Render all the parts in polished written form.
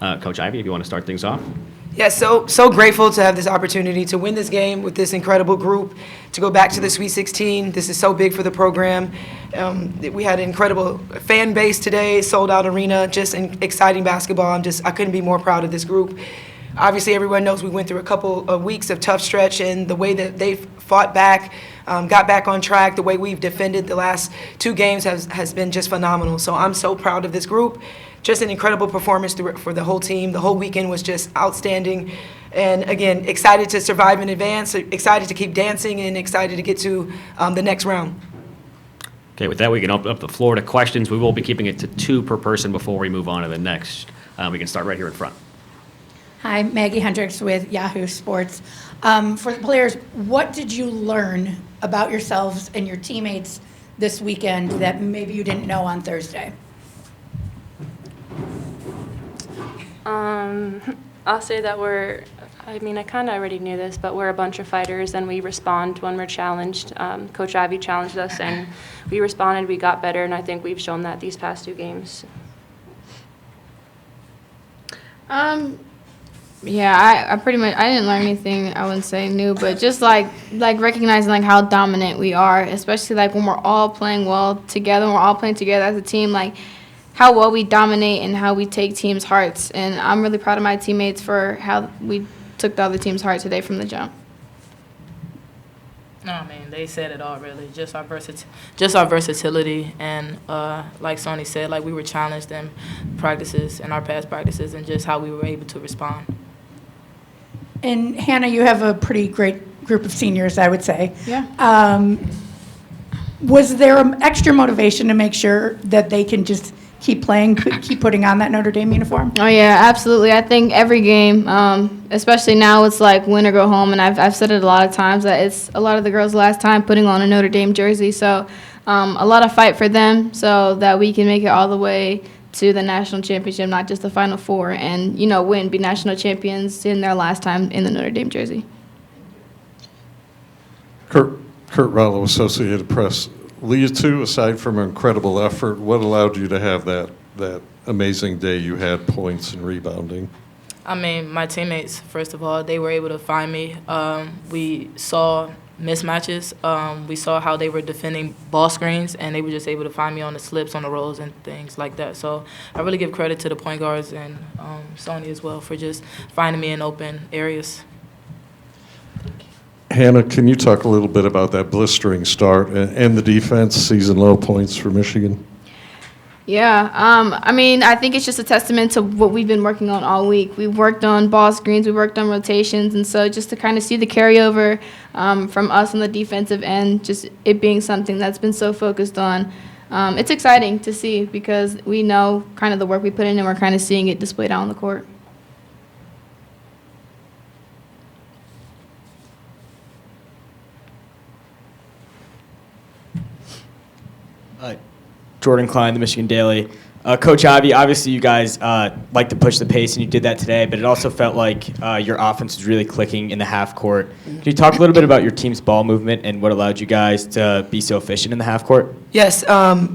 Coach Ivey, if you want to start things off. Yeah, so grateful to have this opportunity to win this game with this incredible group, to go back to the Sweet 16. This is so big for the program. We had an incredible fan base today, sold-out arena, just an exciting basketball. I couldn't be more proud of this group. Obviously, everyone knows we went through a couple of weeks of tough stretch, and the way that they've fought back, got back on track, the way we've defended the last 2 games has been just phenomenal. So I'm so proud of this group. Just an incredible performance for the whole team. The whole weekend was just outstanding. And again, excited to survive in advance, excited to keep dancing, and excited to get to the next round. Okay, with that, we can open up the floor to questions. We will be keeping it to 2 per person before we move on to the next. We can start right here in front. Hi, Maggie Hendricks with Yahoo Sports. For the players, what did you learn about yourselves and your teammates this weekend that maybe you didn't know on Thursday? I'll say that I kind of already knew this, but we're a bunch of fighters and we respond when we're challenged. Coach Ivey challenged us and we responded, we got better, and I think we've shown that these past 2 games. Yeah, I pretty much, I didn't learn anything, I wouldn't say new, but just like recognizing like how dominant we are, especially like when we're all playing well together, we're all playing together as a team, like how well we dominate and how we take teams' hearts. And I'm really proud of my teammates for how we took the other team's heart today from the jump. No, they said it all really. Just our versatility, and like Sonia said, like we were challenged in practices, in our past practices, and just how we were able to respond. And Hannah, you have a pretty great group of seniors, I would say. Yeah. Was there extra motivation to make sure that they can just keep playing, keep putting on that Notre Dame uniform? Oh, yeah, absolutely. I think every game, especially now, it's like win or go home. And I've said it a lot of times that it's a lot of the girls' last time putting on a Notre Dame jersey. So a lot of fight for them so that we can make it all the way to the national championship, not just the Final Four, and, win, be national champions in their last time in the Notre Dame jersey. Kurt Rallo, Associated Press. Liatu, aside from an incredible effort, what allowed you to have that amazing day you had, points and rebounding? My teammates, first of all, they were able to find me. We saw mismatches. We saw how they were defending ball screens, and they were just able to find me on the slips, on the rolls, and things like that. So I really give credit to the point guards and Sonia as well for just finding me in open areas. Hannah, can you talk a little bit about that blistering start and the defense, season low points for Michigan? Yeah, I think it's just a testament to what we've been working on all week. We've worked on ball screens, we worked on rotations, and so just to kind of see the carryover from us on the defensive end, just it being something that's been so focused on, it's exciting to see because we know kind of the work we put in and we're kind of seeing it displayed out on the court. Jordan Klein, the Michigan Daily. Coach Ivey, obviously you guys like to push the pace, and you did that today, but it also felt like your offense was really clicking in the half court. Can you talk a little bit about your team's ball movement and what allowed you guys to be so efficient in the half court? Yes,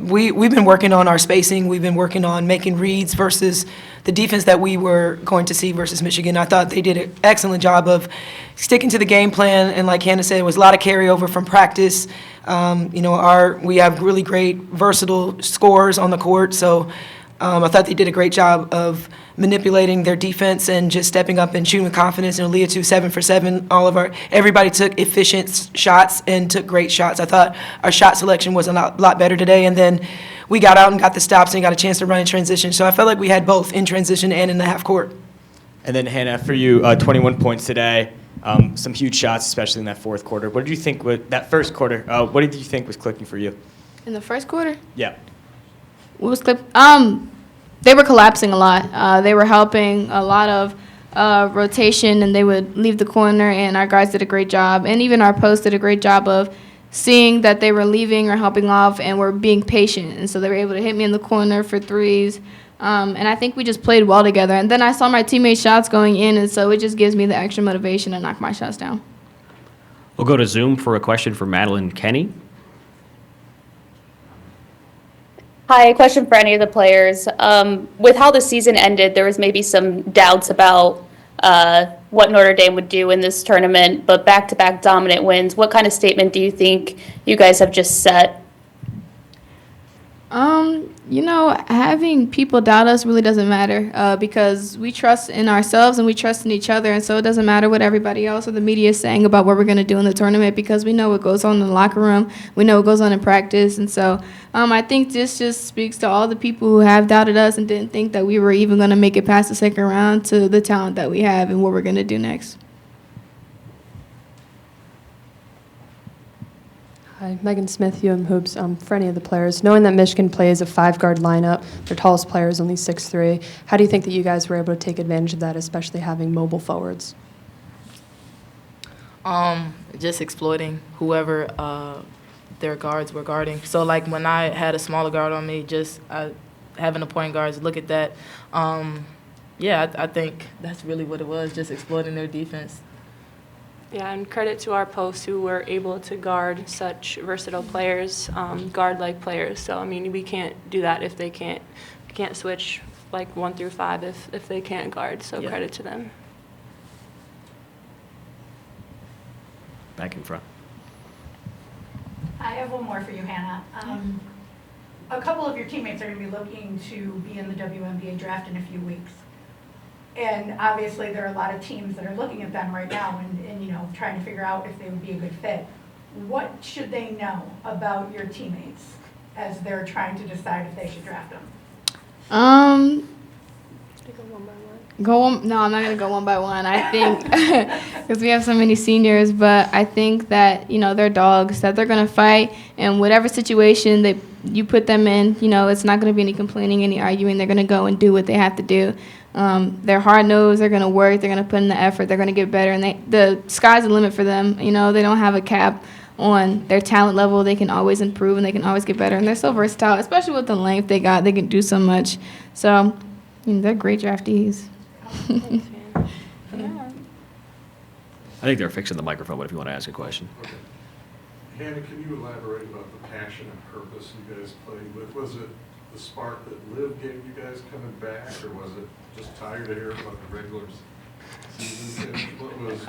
we've been working on our spacing. We've been working on making reads versus the defense that we were going to see versus Michigan. I thought they did an excellent job of sticking to the game plan, and like Hannah said, it was a lot of carryover from practice. We have really great, versatile scorers on the court, so I thought they did a great job of manipulating their defense and just stepping up and shooting with confidence. Liatu 7 for 7. Everybody took efficient shots and took great shots. I thought our shot selection was a lot better today, and then we got out and got the stops and got a chance to run in transition. So I felt like we had both in transition and in the half court. And then Hannah, for you, 21 points today. Some huge shots, especially in that fourth quarter. What did you think with that first quarter? What did you think was clicking for you? In the first quarter? Yeah. What was they were collapsing a lot. They were helping a lot of rotation, and they would leave the corner, and our guys did a great job. And even our post did a great job of seeing that they were leaving or helping off and were being patient. And so they were able to hit me in the corner for threes. And I think we just played well together. And then I saw my teammates' shots going in, and so it just gives me the extra motivation to knock my shots down. We'll go to Zoom for a question for Madeline Kenny. Hi, a question for any of the players. With how the season ended, there was maybe some doubts about what Notre Dame would do in this tournament, but back-to-back dominant wins. What kind of statement do you think you guys have just set? Having people doubt us really doesn't matter because we trust in ourselves and we trust in each other, and so it doesn't matter what everybody else or the media is saying about what we're going to do in the tournament because we know what goes on in the locker room, we know what goes on in practice, and so I think this just speaks to all the people who have doubted us and didn't think that we were even going to make it past the second round to the talent that we have and what we're going to do next. Hi, Megan Smith, Hoops. For any of the players, knowing that Michigan plays a 5-guard lineup, their tallest player is only 6'3", how do you think that you guys were able to take advantage of that, especially having mobile forwards? Just exploiting whoever their guards were guarding. So, like, when I had a smaller guard on me, just having the point guards look at that. I think that's really what it was, just exploiting their defense. Yeah, and credit to our posts who were able to guard such versatile players, guard-like players. So, I mean, we can't do that if they can't switch like 1 through 5 if they can't guard. So Yeah. credit to them. Back in front. I have one more for you, Hannah. A couple of your teammates are going to be looking to be in the WNBA draft in a few weeks. And obviously, there are a lot of teams that are looking at them right now and trying to figure out if they would be a good fit. What should they know about your teammates as they're trying to decide if they should draft them? No, I'm not going to go one by one. I think, because we have so many seniors, but I think that, they're dogs, that they're going to fight, and whatever situation that you put them in, it's not going to be any complaining, any arguing. They're going to go and do what they have to do. They're hard-nosed, they're going to work, they're going to put in the effort, they're going to get better, and the sky's the limit for them. They don't have a cap on their talent level. They can always improve, and they can always get better, and they're so versatile, especially with the length they got. They can do so much. So, they're great draftees. Thanks, man. I think they're fixing the microphone, but if you want to ask a question. Okay. Hannah, can you elaborate about the passion and purpose you guys played with? Was it the spark that Liv gave you guys coming back, or was it just tired of hearing about the regular season finish? What was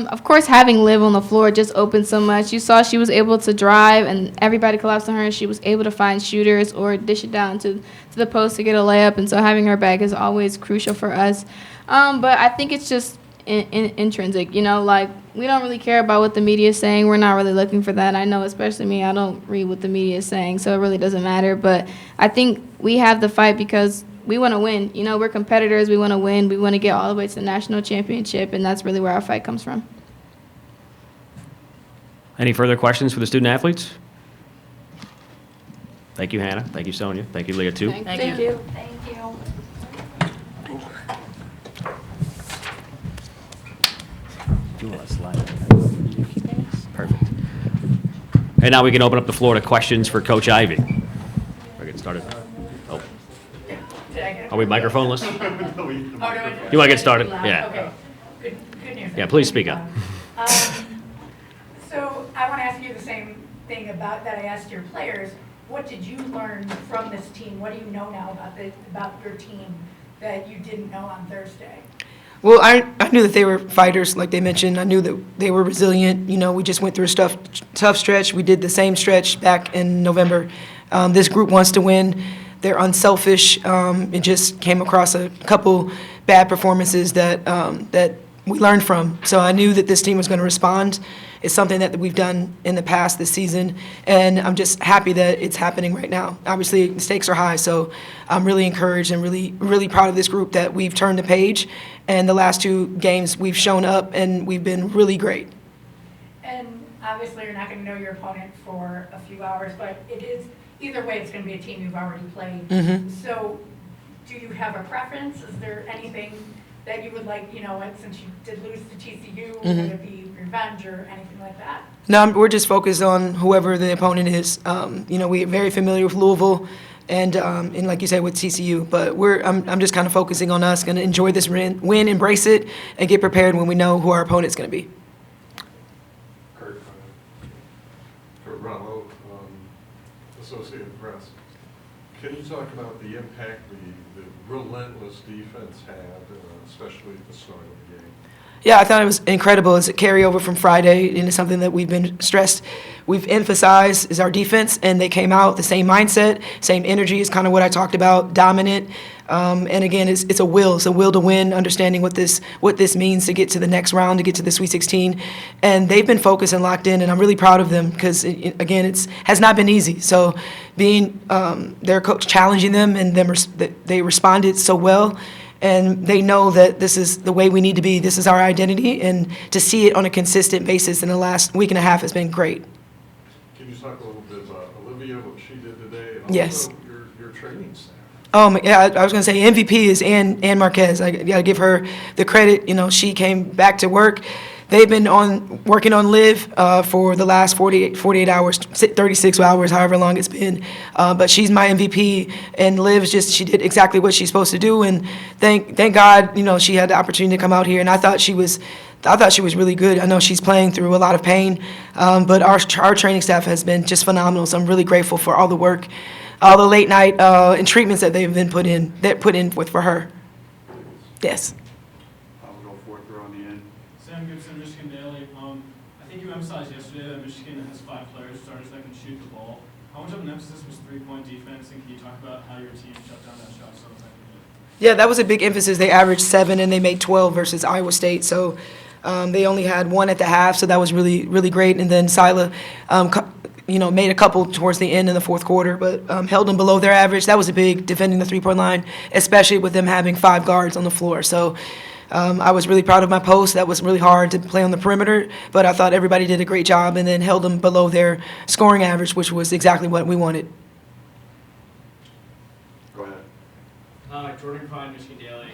of course, having Liv on the floor just opened so much. You saw she was able to drive, and everybody collapsed on her, and she was able to find shooters or dish it down to the post to get a layup, and so having her back is always crucial for us. But I think it's just intrinsic, we don't really care about what the media is saying. We're not really looking for that. I know, especially me, I don't read what the media is saying, so it really doesn't matter. But I think we have the fight because we want to win. We're competitors. We want to win. We want to get all the way to the national championship, and that's really where our fight comes from. Any further questions for the student athletes? Thank you, Hannah. Thank you, Sonia. Thank you, Liatu. Thank you. Thank you. Do you want to slide? Perfect. And now we can open up the floor to questions for Coach Ivey. We're getting started. Oh. Are we microphoneless? You want to get started? Yeah. Okay. Good news. Yeah, please speak up. So I want to ask you the same thing that I asked your players. What did you learn from this team? What do you know now about your team that you didn't know on Thursday? Well, I knew that they were fighters, like they mentioned. I knew that they were resilient. We just went through a tough stretch. We did the same stretch back in November. This group wants to win. They're unselfish. It just came across a couple bad performances that we learned from. So I knew that this team was going to respond. It's something that we've done in the past this season, and I'm just happy that it's happening right now. Obviously, the stakes are high, so I'm really encouraged and really, really proud of this group that we've turned the page, and the last 2 games we've shown up, and we've been really great. And obviously, you're not going to know your opponent for a few hours, but it is, either way, it's going to be a team you've already played. Mm-hmm. So do you have a preference? Is there anything that you would like, since you did lose to TCU, would it be revenge or anything like that? No, we're just focused on whoever the opponent is. We're very familiar with Louisville, and like you said, with TCU. But I'm just kind of focusing on us, going to enjoy this win, embrace it, and get prepared when we know who our opponent's going to be. Kurt Rollo, Associated Press. Can you talk about the impact the relentless defense had, especially at the start of the game? Yeah, I thought it was incredible as a carryover from Friday into something that we've emphasized is our defense, and they came out the same mindset, same energy is kind of what I talked about, dominant. And again, it's a will to win, understanding what this means to get to the next round, to get to the Sweet 16. And they've been focused and locked in, and I'm really proud of them because, again, has not been easy. So being their coach challenging them and they responded so well. And they know that this is the way we need to be. This is our identity. And to see it on a consistent basis in the last week and a half has been great. Can you talk a little bit about Olivia, what she did today, and also Yes. your training staff? Yeah, I was going to say MVP is Ann Marquez. I got to give her the credit. You know, she came back to work. They've been working on Liv for the last 48 hours, 36 hours, however long it's been. But she's my MVP, and Liv she did exactly what she's supposed to do. And thank God, you know, she had the opportunity to come out here. And I thought she was really good. I know she's playing through a lot of pain, but our training staff has been just phenomenal. So I'm really grateful for all the work, all the late night and treatments that they've been put in with for her. Yes. I'll go fourth row on the end. Sam Gibson, Michigan Daily. I think you emphasized yesterday that Michigan has 5 players, starters that can shoot the ball. How much of an emphasis was three-point defense, and can you talk about how your team shut down that shot so effectively? Yeah, that was a big emphasis. They averaged 7 and they made 12 versus Iowa State. So they only had 1 at the half, so that was really, really great. And then Sila, made a couple towards the end in the fourth quarter, but held them below their average. That was a big defending the three-point line, especially with them having 5 guards on the floor. So I was really proud of my post. That was really hard to play on the perimeter, but I thought everybody did a great job and then held them below their scoring average, which was exactly what we wanted. Go ahead. Jordan Klein, Michigan Daily.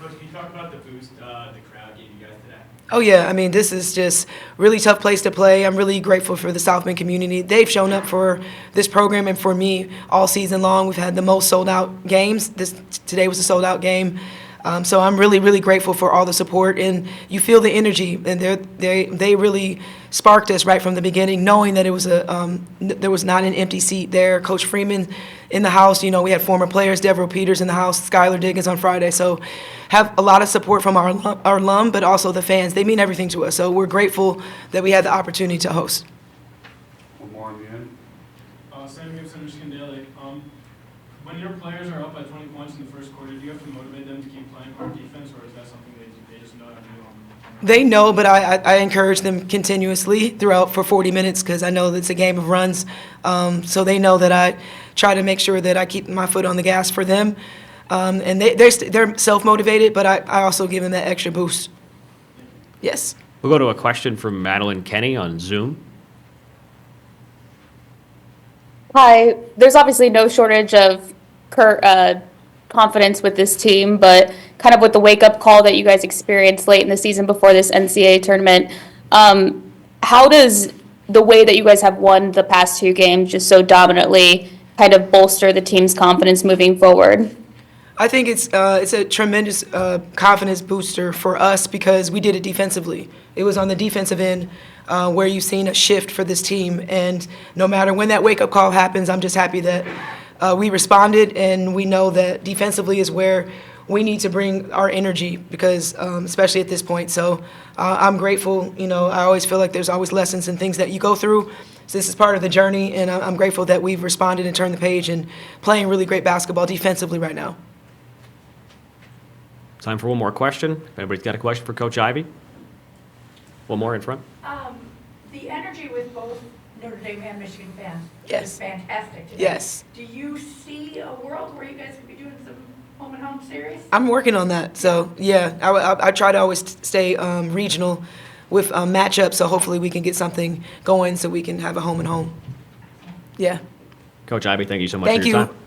Coach, can you talk about the boost the crowd gave you guys today? Oh, yeah. I mean, this is just really tough place to play. I'm really grateful for the South Bend community. They've shown up for this program and for me all season long. We've had the most sold-out games. Today was a sold-out game. So I'm really, really grateful for all the support. And you feel the energy. And they really sparked us right from the beginning, knowing that it was there was not an empty seat there. Coach Freeman in the house. You know, we had former players, Devereaux Peters in the house, Skylar Diggins on Friday. So have a lot of support from our alum, but also the fans. They mean everything to us. So we're grateful that we had the opportunity to host. One more on the end. Sam Gibson, Michigan Daily. When your players are up by 20 points in the first quarter, do you have to motivate them to keep playing hard defense, or is that something they just know how to do on They know, but I encourage them continuously throughout for 40 minutes because I know that it's a game of runs. So they know that I try to make sure that I keep my foot on the gas for them. And they're self-motivated, but I also give them that extra boost. Yes. We'll go to a question from Madeline Kenny on Zoom. Hi, there's obviously no shortage of confidence with this team, but kind of with the wake-up call that you guys experienced late in the season before this NCAA tournament, how does the way that you guys have won the past 2 games just so dominantly kind of bolster the team's confidence moving forward? I think it's a tremendous confidence booster for us because we did it defensively. It was on the defensive end where you've seen a shift for this team. And no matter when that wake-up call happens, I'm just happy that we responded, and we know that defensively is where we need to bring our energy because especially at this point. So I'm grateful. You know, I always feel like there's always lessons and things that you go through. So this is part of the journey, and I'm grateful that we've responded and turned the page and playing really great basketball defensively right now. Time for one more question. If anybody's got a question for Coach Ivey? One more in front. The energy with both Notre Dame and Michigan fans Yes. is fantastic today. Yes. Do you see a world where you guys could be doing some home and home series? I'm working on that. So, yeah, I try to always stay regional with matchups, so hopefully we can get something going so we can have a home and home. Yeah. Coach Ivey, thank you so much Thank for your you. time.